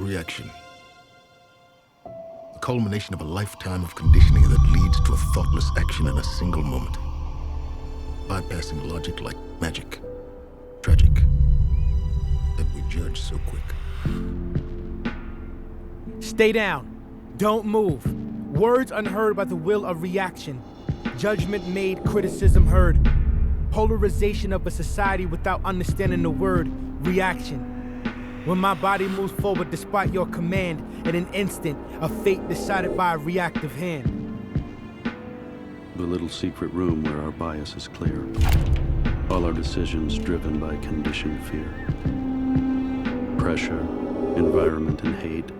Reaction. The culmination of a lifetime of conditioning that leads to a thoughtless action in a single moment. Bypassing logic like magic. Tragic. That we judge so quick. Stay down. Don't move. Words unheard by the will of reaction. Judgment made, criticism heard. Polarization of a society without understanding the word reaction. When my body moves forward despite your command, in an instant, a fate decided by a reactive hand. The little secret room where our bias is clear. All our decisions driven by conditioned fear. Pressure, environment, and hate,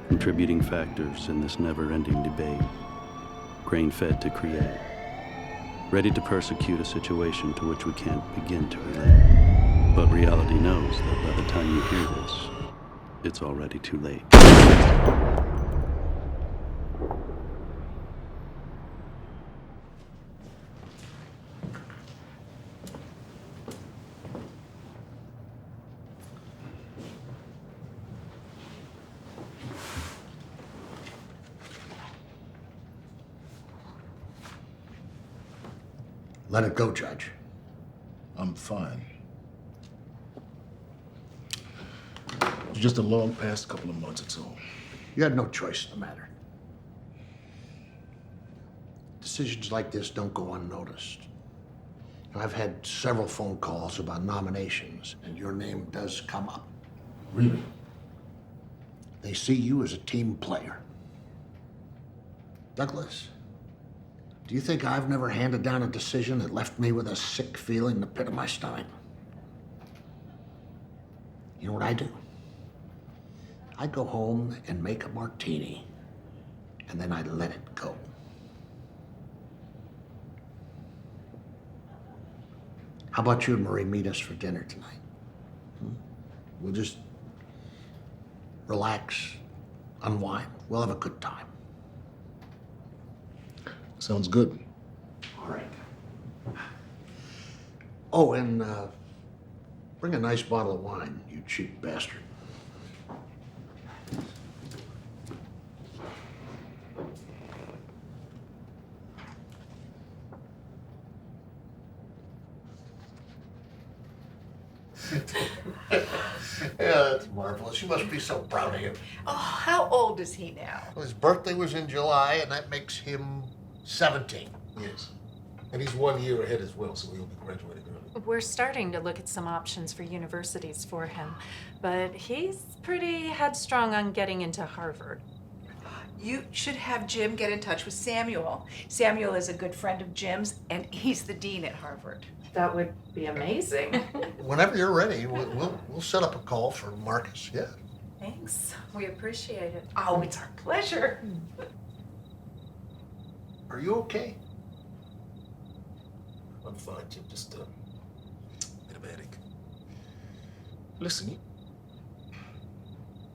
contributing factors in this never-ending debate. Grain-fed to create. Ready to persecute a situation to which we can't begin to relate. But reality knows that by the time you hear this, it's already too late. Let it go, Judge. I'm fine. It's just a long past couple of months, it's all. You had no choice in the matter. Decisions like this don't go unnoticed. I've had several phone calls about nominations, and your name does come up. Really? They see you as a team player. Douglas, do you think I've never handed down a decision that left me with a sick feeling in the pit of my stomach? You know what I do? I go home and make a martini, and then I let it go. How about you and Marie meet us for dinner tonight? We'll just relax, unwind. We'll have a good time. Sounds good. All right. Oh, and bring a nice bottle of wine, you cheap bastard. Yeah, that's marvelous. You must be so proud of him. Oh, how old is he now? Well, his birthday was in July, and that makes him 17. Yes. And he's 1 year ahead as well, so he'll be graduating early. We're starting to look at some options for universities for him, but he's pretty headstrong on getting into Harvard. You should have Jim get in touch with Samuel. Samuel is a good friend of Jim's, and he's the dean at Harvard. That would be amazing. Whenever you're ready, we'll set up a call for Marcus. Yeah. Thanks. We appreciate it. Oh, it's our pleasure. Are you okay? I'm fine, Jim. Just a bit of a headache. Listen,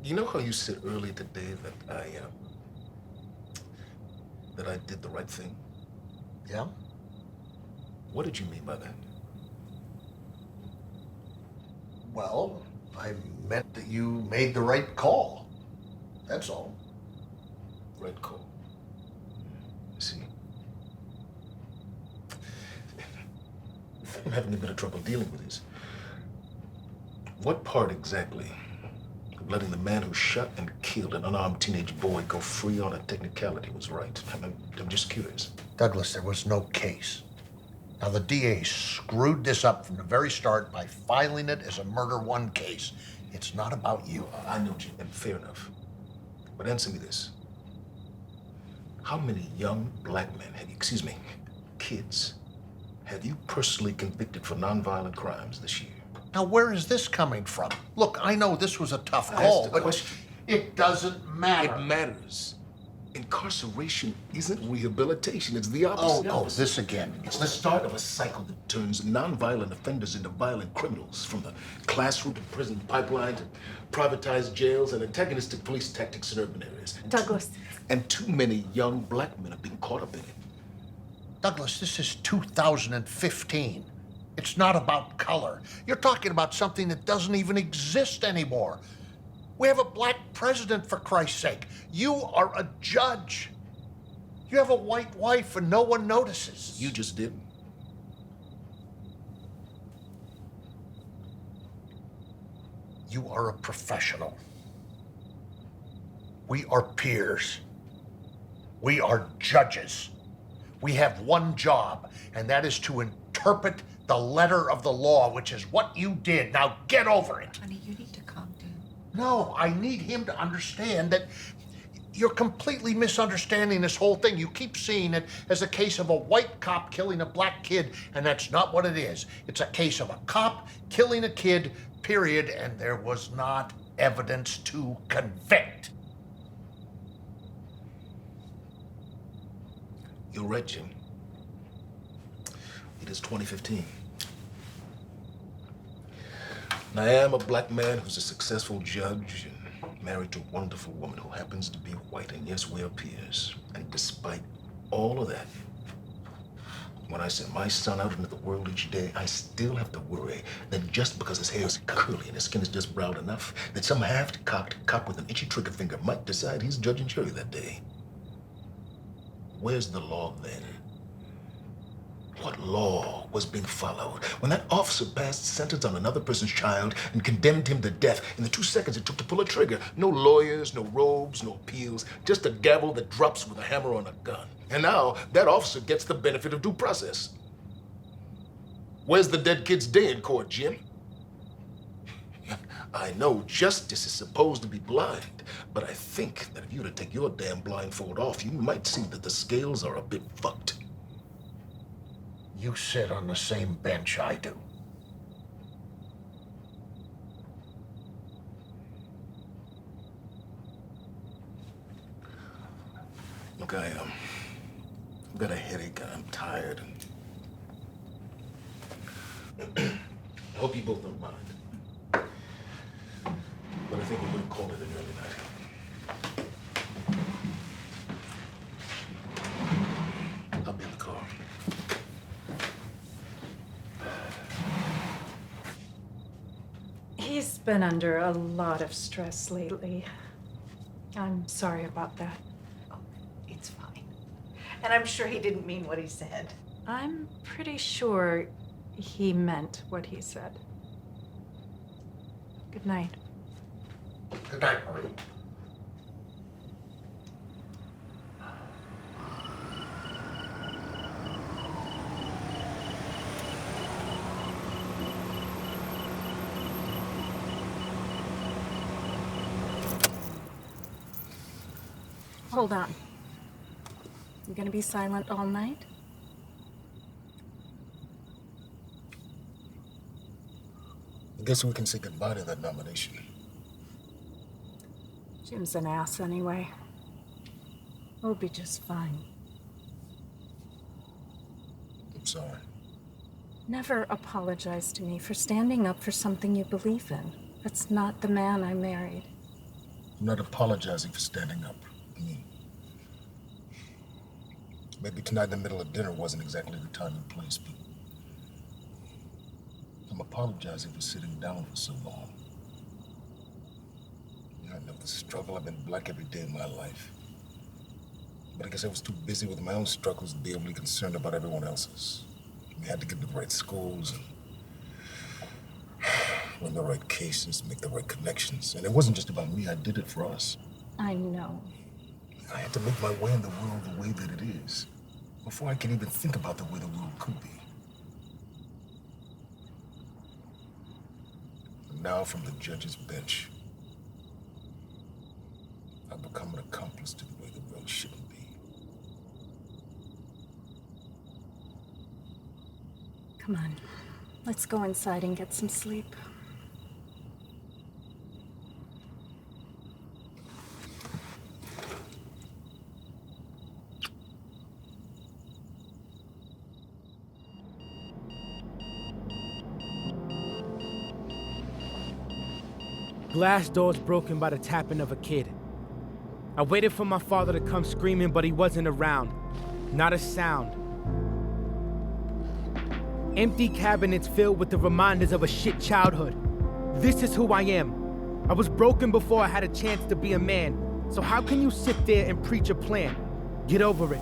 you know how you said earlier today that I did the right thing? Yeah? What did you mean by that? Well, I meant that you made the right call. That's all. Right call. See, I'm having a bit of trouble dealing with this. What part exactly of letting the man who shot and killed an unarmed teenage boy go free on a technicality was right? I'm just curious. Douglas, there was no case. Now, the DA screwed this up from the very start by filing it as a murder one case. It's not about you. I know, Jim, and fair enough. But answer me this. How many young black men kids, have you personally convicted for nonviolent crimes this year? Now, where is this coming from? Look, I know this was a tough call, but it doesn't matter. It matters. Incarceration isn't rehabilitation, it's the opposite. Oh, this again. It's the start of a cycle that turns nonviolent offenders into violent criminals, from the classroom to prison pipeline to privatized jails and antagonistic police tactics in urban areas. Douglas. And too many young black men have been caught up in it. Douglas, this is 2015. It's not about color. You're talking about something that doesn't even exist anymore. We have a black president, for Christ's sake. You are a judge. You have a white wife and no one notices. You just did. You are a professional. We are peers. We are judges. We have one job, and that is to interpret the letter of the law, which is what you did. Now get over it. Honey, you need to calm down. No, I need him to understand that you're completely misunderstanding this whole thing. You keep seeing it as a case of a white cop killing a black kid, and that's not what it is. It's a case of a cop killing a kid, period, and there was not evidence to convict. You're right, Jim. It is 2015. And I am a black man who's a successful judge and married to a wonderful woman who happens to be white, and yes, we are peers. And despite all of that, when I send my son out into the world each day, I still have to worry that just because his hair is curly and his skin is just brown enough, that some half-cocked cop with an itchy trigger finger might decide he's judge and jury that day. Where's the law then? What law was being followed? When that officer passed sentence on another person's child and condemned him to death in the 2 seconds it took to pull a trigger, no lawyers, no robes, no appeals, just a gavel that drops with a hammer on a gun. And now that officer gets the benefit of due process. Where's the dead kid's day in court, Jim? I know justice is supposed to be blind, but I think that if you were to take your damn blindfold off, you might see that the scales are a bit fucked. You sit on the same bench I do. Look, I've got a headache and I'm tired. I hope you both don't mind. But I think we're going to call it an early night. I'll be in the car. He's been under a lot of stress lately. I'm sorry about that. Oh, it's fine. And I'm sure he didn't mean what he said. I'm pretty sure he meant what he said. Good night. Good night, Marie. Hold on. You gonna be silent all night? I guess we can say goodbye to that nomination. Jim's an ass anyway. We'll be just fine. I'm sorry. Never apologize to me for standing up for something you believe in. That's not the man I married. I'm not apologizing for standing up. Maybe tonight in the middle of dinner wasn't exactly the time and place, but I'm apologizing for sitting down for so long. I know the struggle. I've been black every day of my life. But I guess I was too busy with my own struggles to be overly concerned about everyone else's. I had to get to the right schools and run the right cases, make the right connections. And it wasn't just about me. I did it for us. I know. I had to make my way in the world the way that it is before I can even think about the way the world could be. And now from the judge's bench, I've become an accomplice to the way the world shouldn't be. Come on. Let's go inside and get some sleep. Glass doors broken by the tapping of a kid. I waited for my father to come screaming, but he wasn't around. Not a sound. Empty cabinets filled with the reminders of a shit childhood. This is who I am. I was broken before I had a chance to be a man. So how can you sit there and preach a plan? Get over it.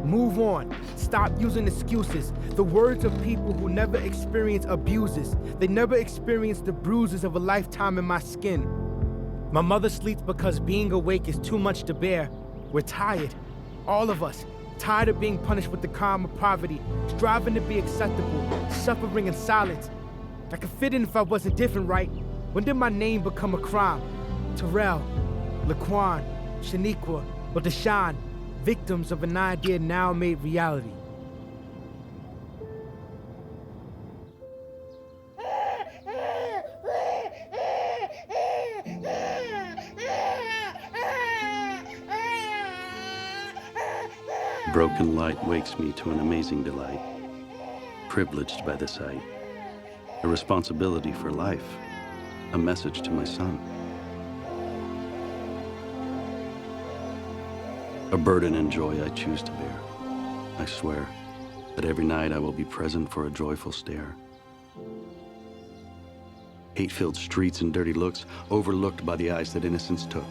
Move on. Stop using excuses. The words of people who never experience abuses. They never experience the bruises of a lifetime in my skin. My mother sleeps because being awake is too much to bear. We're tired. All of us. Tired of being punished with the crime of poverty. Striving to be acceptable. Suffering in silence. I could fit in if I wasn't different, right? When did my name become a crime? Terrell, Laquan, Shaniqua, or Deshaun, victims of an idea now made reality. Broken light wakes me to an amazing delight, privileged by the sight, a responsibility for life, a message to my son. A burden and joy I choose to bear. I swear that every night I will be present for a joyful stare. Hate-filled streets and dirty looks overlooked by the eyes that innocence took.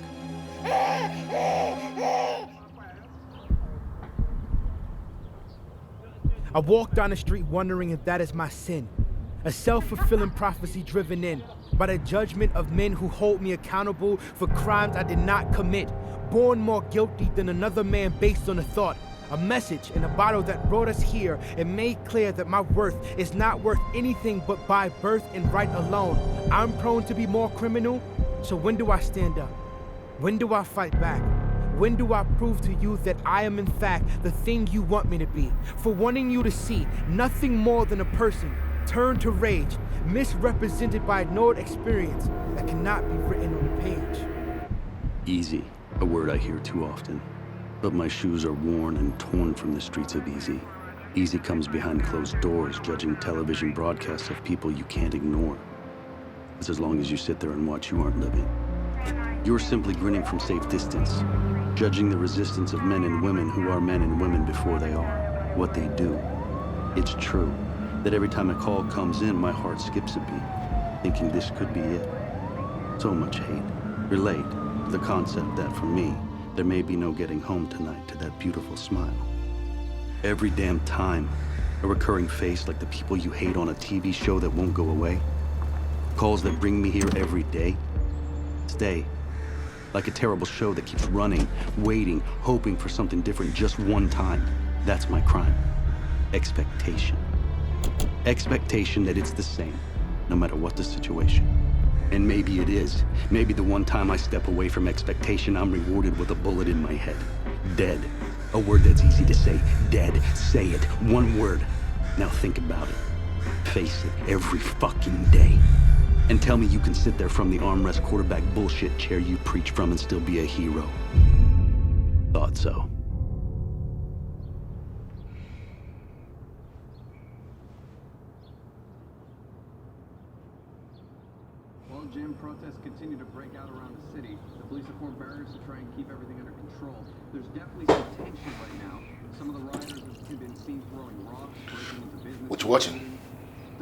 I walk down the street wondering if that is my sin. A self-fulfilling prophecy driven in by the judgment of men who hold me accountable for crimes I did not commit. Born more guilty than another man based on a thought. A message in a bottle that brought us here and made clear that my worth is not worth anything but by birth and right alone. I'm prone to be more criminal, so when do I stand up? When do I fight back? When do I prove to you that I am in fact the thing you want me to be? For wanting you to see nothing more than a person turned to rage, misrepresented by ignored experience that cannot be written on the page. Easy, a word I hear too often. But my shoes are worn and torn from the streets of easy. Easy comes behind closed doors, judging television broadcasts of people you can't ignore. It's as long as you sit there and watch, you aren't living. You're simply grinning from safe distance, judging the resistance of men and women who are men and women before they are, what they do. It's true that every time a call comes in, my heart skips a beat, thinking this could be it. So much hate. Relate to the concept that for me, there may be no getting home tonight to that beautiful smile. Every damn time, a recurring face like the people you hate on a TV show that won't go away. Calls that bring me here every day. Stay. Like a terrible show that keeps running, waiting, hoping for something different just one time. That's my crime. Expectation. Expectation that it's the same, no matter what the situation. And maybe it is. Maybe the one time I step away from expectation, I'm rewarded with a bullet in my head. Dead. A word that's easy to say. Dead. Say it. One word. Now think about it. Face it every fucking day. And tell me you can sit there from the armrest quarterback bullshit chair you preach from and still be a hero. Thought so. While Jim, protests continue to break out around the city. The police have formed barriers to try and keep everything under control. There's definitely some tension right now. Some of the rioters have been seen throwing rocks, breaking into business. What you watching?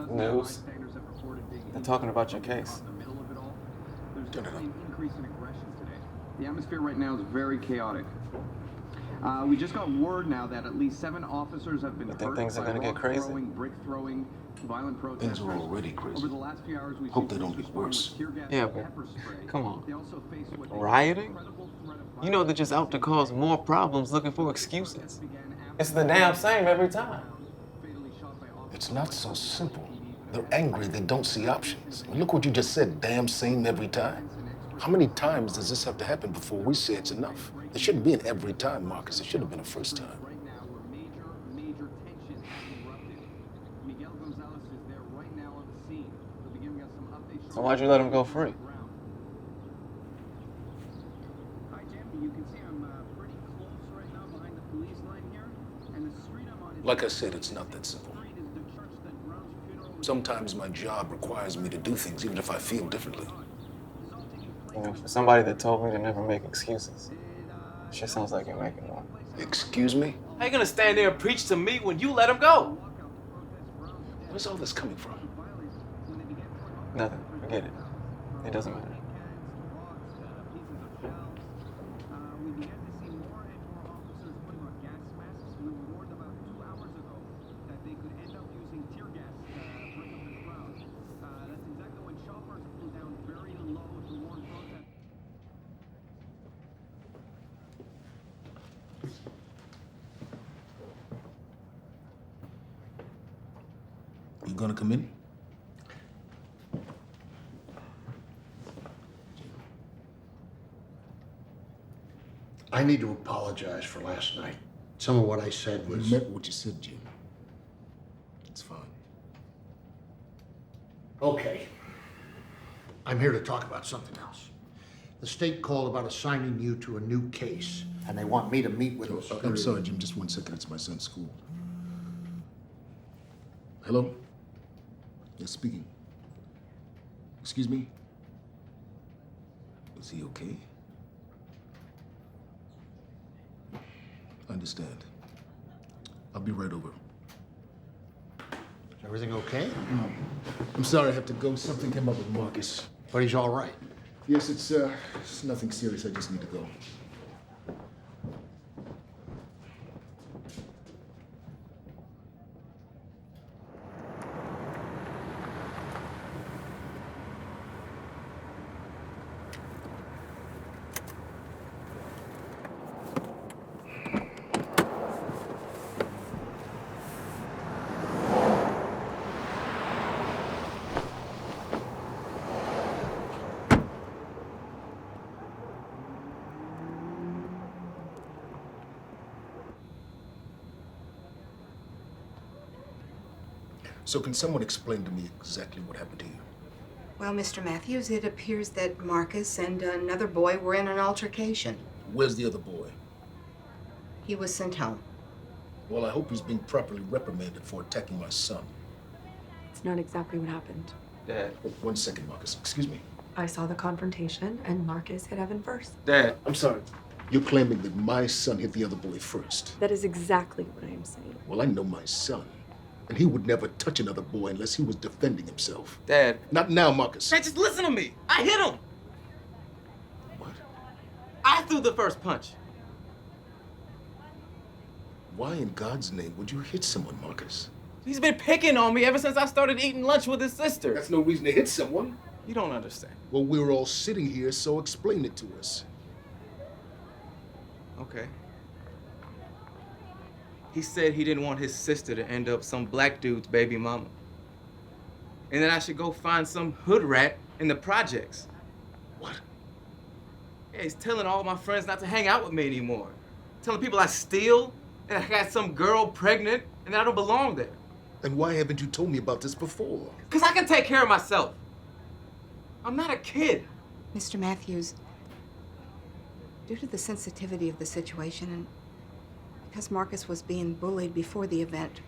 News. They're talking about your case. There's definitely an increase in aggression today. The atmosphere right now is very chaotic. We just got word now that at least 7 officers have been hurt. Think things are gonna get crazy? Throwing, brick throwing, violent protesters. Things are already crazy. Over the last few hours, we've Hope seen they don't police get respond worse. with tear gas Yeah, and but pepper spray. come on. They also face what they Rioting? incredible threat of You know they're just out to cause more problems looking for excuses. It's the damn same every time. It's not so simple. They're angry, they don't see options. Look what you just said, damn same every time. How many times does this have to happen before we say it's enough? It shouldn't be an every time, Marcus. It should have been a first time. Right now, where major tension has erupted. Miguel Gonzalez is there right now on the scene. He'll be giving us some updates. So why'd you let him go free? Hi, Jim. You can see I'm pretty close right now behind the police line here, and the street I'm on is. Like I said, it's not that simple. Sometimes my job requires me to do things even if I feel differently. You know, for somebody that told me to never make excuses, it sure sounds like you're making one. Excuse me? How you gonna stand there and preach to me when you let him go? Where's all this coming from? Nothing. Forget it. It doesn't matter. gonna come in? I need to apologize for last night. Some of what I said was... You meant what you said, Jim. It's fine. Okay. I'm here to talk about something else. The state called about assigning you to a new case, and they want me to meet with you. I'm sorry, Jim. Just 1 second. It's my son's school. Hello? Yes, speaking. Excuse me? Is he okay? I understand. I'll be right over. Is everything okay? I'm sorry I have to go. Something came up with Marcus. But he's all right. Yes, it's nothing serious. I just need to go. So can someone explain to me exactly what happened to you? Well, Mr. Matthews, it appears that Marcus and another boy were in an altercation. Where's the other boy? He was sent home. Well, I hope he's being properly reprimanded for attacking my son. It's not exactly what happened. Dad. Oh, 1 second, Marcus. Excuse me. I saw the confrontation, and Marcus hit Evan first. Dad. I'm sorry. You're claiming that my son hit the other boy first. That is exactly what I am saying. Well, I know my son. And he would never touch another boy unless he was defending himself. Dad. Not now, Marcus. Dad, just listen to me. I hit him. What? I threw the first punch. Why in God's name would you hit someone, Marcus? He's been picking on me ever since I started eating lunch with his sister. That's no reason to hit someone. You don't understand. Well, we're all sitting here, so explain it to us. Okay. He said he didn't want his sister to end up some black dude's baby mama. And that I should go find some hood rat in the projects. What? Yeah, he's telling all my friends not to hang out with me anymore. Telling people I steal, and I got some girl pregnant, and that I don't belong there. Then why haven't you told me about this before? Because I can take care of myself. I'm not a kid. Mr. Matthews, due to the sensitivity of the situation and because Marcus was being bullied before the event,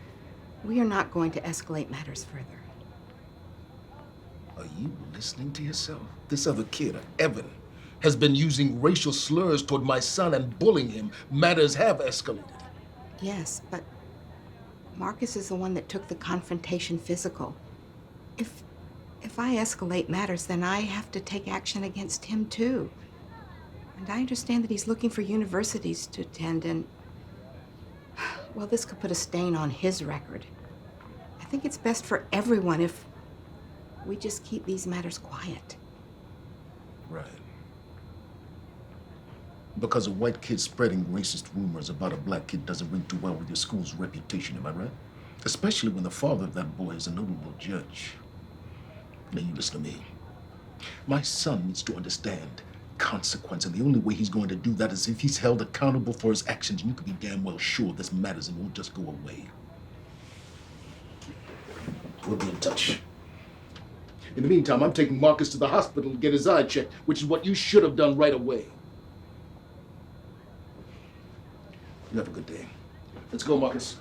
we are not going to escalate matters further. Are you listening to yourself? This other kid, Evan, has been using racial slurs toward my son and bullying him. Matters have escalated. Yes, but Marcus is the one that took the confrontation physical. If I escalate matters, then I have to take action against him too. And I understand that he's looking for universities to attend, and well, this could put a stain on his record. I think it's best for everyone if we just keep these matters quiet. Right. Because a white kid spreading racist rumors about a black kid doesn't ring too well with your school's reputation, am I right? Especially when the father of that boy is a notable judge. Now you listen to me. My son needs to understand consequence, and the only way he's going to do that is if he's held accountable for his actions, and you can be damn well sure this matters and won't just go away. We'll be in touch. In the meantime, I'm taking Marcus to the hospital to get his eye checked, which is what you should have done right away. You have a good day. Let's go, Marcus.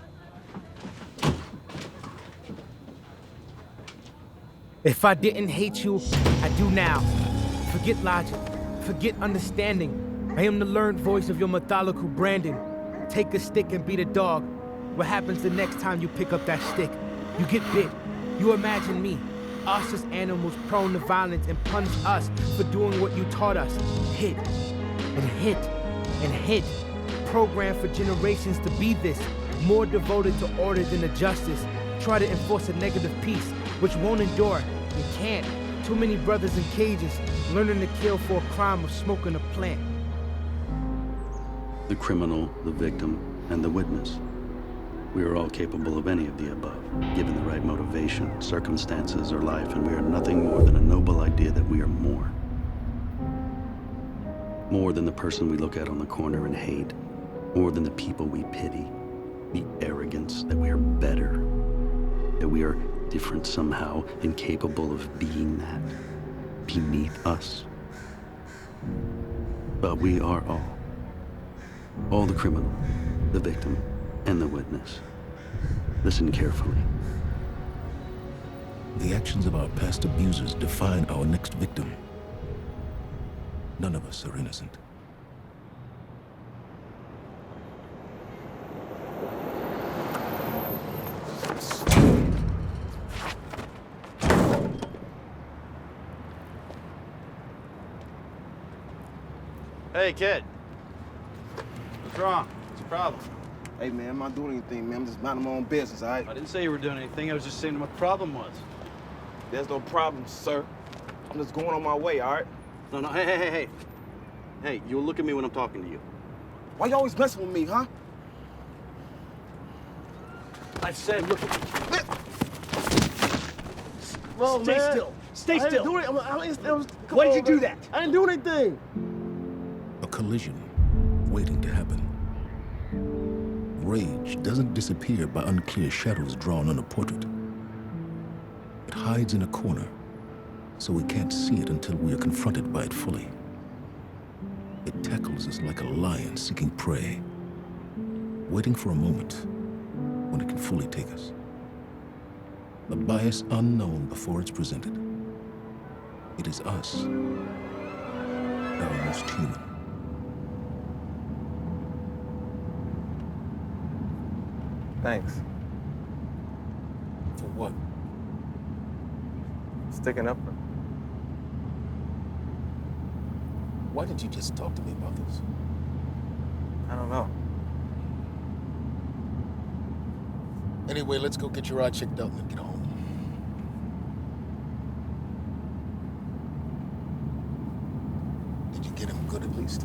If I didn't hate you, I do now. Forget logic. Forget understanding. I am the learned voice of your methodical branding. Take a stick and beat a dog. What happens the next time you pick up that stick? You get bit. You imagine me. Us as animals prone to violence and punish us for doing what you taught us. Hit. And hit. And hit. Programmed for generations to be this. More devoted to order than to justice. Try to enforce a negative peace, which won't endure. You can't. Too many brothers in cages, learning to kill for a crime of smoking a plant. The criminal, the victim, and the witness. We are all capable of any of the above, given the right motivation, circumstances, or life, and we are nothing more than a noble idea that we are more. More than the person we look at on the corner and hate. More than the people we pity. The arrogance that we are better. That we are different somehow, incapable of being that. Beneath us. But we are all the criminal, the victim, and the witness. Listen carefully. The actions of our past abusers define our next victim. None of us are innocent. Hey, kid. What's wrong? What's the problem? Hey, man, I'm not doing anything, man. I'm just minding my own business, all right? I didn't say you were doing anything. I was just saying what the problem was. There's no problem, sir. I'm just going on my way, all right? No, hey. Hey, you look at me when I'm talking to you. Why you always messing with me, huh? I said, look at me. Whoa, Stay man. still. Stay I still. didn't do it. Why did you do that? I didn't do anything. A collision waiting to happen. Rage doesn't disappear by unclear shadows drawn on a portrait. It hides in a corner, so we can't see it until we are confronted by it fully. It tackles us like a lion seeking prey, waiting for a moment when it can fully take us. A bias unknown before it's presented. It is us, our most human. Thanks. For what? Sticking up for me. Why didn't you just talk to me about this? I don't know. Anyway, let's go get your eye checked out and then get home. Did you get him good at least?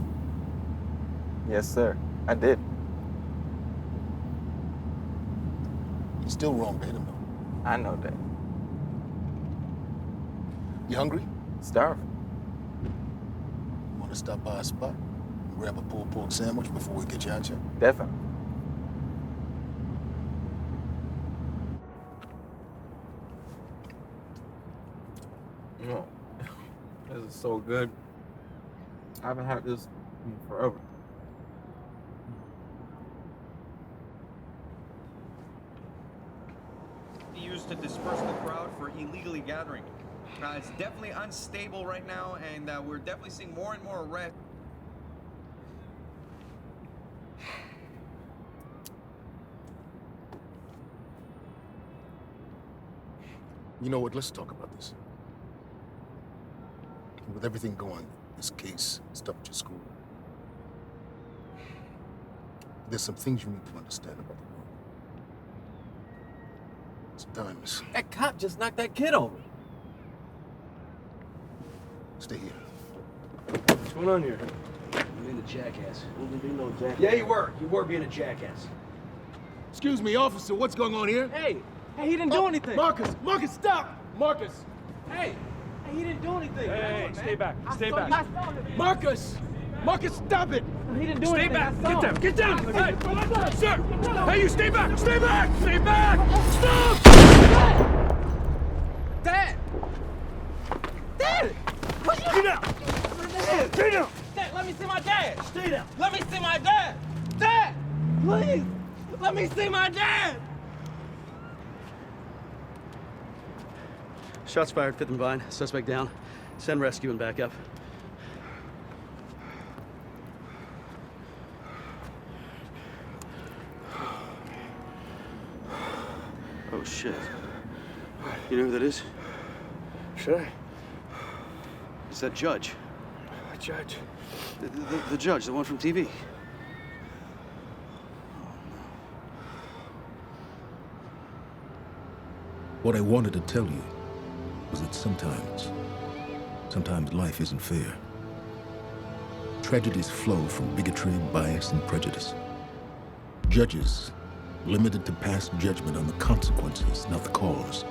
Yes, sir. I did. You're still wrong to hit him, though. I know that. You hungry? Starving. Want to stop by a spot and grab a pulled pork sandwich before we get your eye checked? Definitely. Oh, this is so good. I haven't had this in forever. Used to disperse the crowd for illegally gathering. It's definitely unstable right now, and we're definitely seeing more and more arrests. You know what? Let's talk about this. With everything going, this case, stuff at your school, there's some things you need to understand about the world. Sometimes, That cop just knocked that kid over. stay here. What's going on here? I'm being a jackass. Wouldn't be no jacket. Yeah, you were. You were being a jackass. Excuse me, officer, what's going on here? Hey, he didn't do anything. Marcus, stop! Marcus! Hey, he didn't do anything. Hey, stay back. Stay back. Marcus, stop it! He didn't do anything. Get down. Hey, sir. Hey, you stay back. Stay back. Stop. Dad! Dad! Get down. Stay down. Dad, let me see my dad! Stay down. Let me see my dad! Dad! Please! Let me see my dad! Shots fired, fifth and Vine. Suspect down. Send rescue and back up. Oh, shit. You know who that is? Should I? It's that judge. Judge. The judge, the one from TV. What I wanted to tell you was that sometimes life isn't fair. Tragedies flow from bigotry, bias, and prejudice. Judges limited to pass judgment on the consequences, not the cause.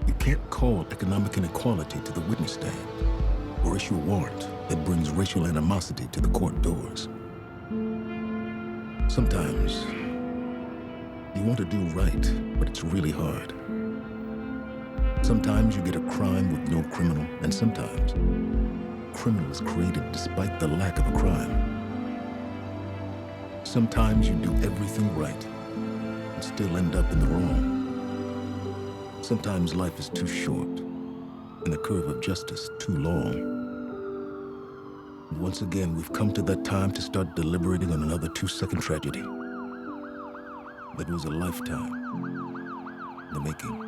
You can't call economic inequality to the witness stand, or issue a warrant that brings racial animosity to the court doors. Sometimes, you want to do right, but it's really hard. Sometimes you get a crime with no criminal, and sometimes, criminal is created despite the lack of a crime. Sometimes you do everything right and still end up in the wrong. Sometimes life is too short and the curve of justice too long. And once again, we've come to that time to start deliberating on another 2-second tragedy that was a lifetime in the making.